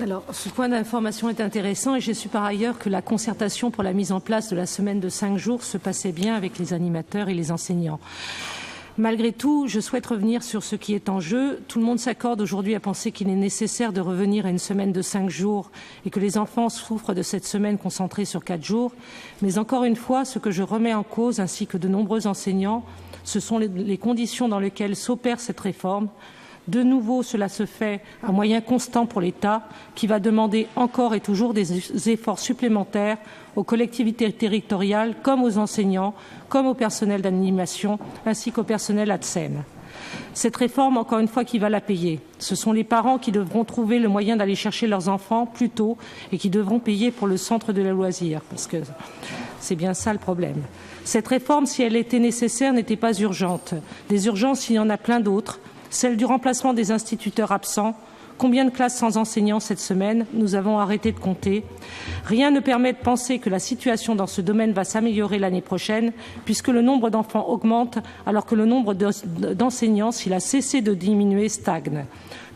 Alors, ce point d'information est intéressant et j'ai su par ailleurs que la concertation pour la mise en place de la semaine de 5 jours se passait bien avec les animateurs et les enseignants. Malgré tout, je souhaite revenir sur ce qui est en jeu. Tout le monde s'accorde aujourd'hui à penser qu'il est nécessaire de revenir à une semaine de 5 jours et que les enfants souffrent de cette semaine concentrée sur 4 jours. Mais encore une fois, ce que je remets en cause, ainsi que de nombreux enseignants, ce sont les conditions dans lesquelles s'opère cette réforme. De nouveau, cela se fait à moyens constants pour l'État, qui va demander encore et toujours des efforts supplémentaires aux collectivités territoriales, comme aux enseignants, comme au personnel d'animation, ainsi qu'au personnel ATSEM. Cette réforme, encore une fois, qui va la payer. Ce sont les parents qui devront trouver le moyen d'aller chercher leurs enfants plus tôt et qui devront payer pour le centre de la loisir, parce que c'est bien ça le problème. Cette réforme, si elle était nécessaire, n'était pas urgente. Des urgences, il y en a plein d'autres. Celle du remplacement des instituteurs absents. Combien de classes sans enseignants cette semaine? Nous avons arrêté de compter. Rien ne permet de penser que la situation dans ce domaine va s'améliorer l'année prochaine, puisque le nombre d'enfants augmente, alors que le nombre d'enseignants, s'il a cessé de diminuer, stagne.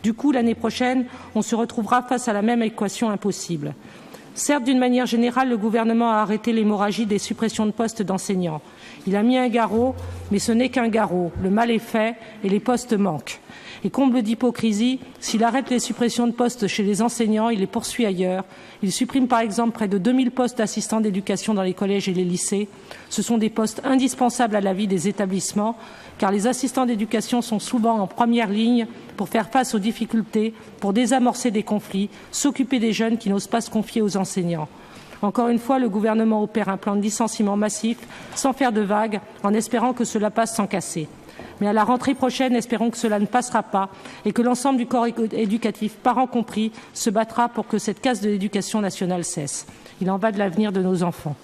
Du coup, l'année prochaine, on se retrouvera face à la même équation impossible. Certes, d'une manière générale, le gouvernement a arrêté l'hémorragie des suppressions de postes d'enseignants. Il a mis un garrot, mais ce n'est qu'un garrot. Le mal est fait et les postes manquent. Et comble d'hypocrisie, s'il arrête les suppressions de postes chez les enseignants, il les poursuit ailleurs. Il supprime par exemple près de 2000 postes d'assistants d'éducation dans les collèges et les lycées. Ce sont des postes indispensables à la vie des établissements, car les assistants d'éducation sont souvent en première ligne pour faire face aux difficultés, pour désamorcer des conflits, s'occuper des jeunes qui n'osent pas se confier aux enseignants. Encore une fois, le gouvernement opère un plan de licenciement massif, sans faire de vagues, en espérant que cela passe sans casser. Mais à la rentrée prochaine, espérons que cela ne passera pas et que l'ensemble du corps éducatif, parents compris, se battra pour que cette casse de l'éducation nationale cesse. Il en va de l'avenir de nos enfants.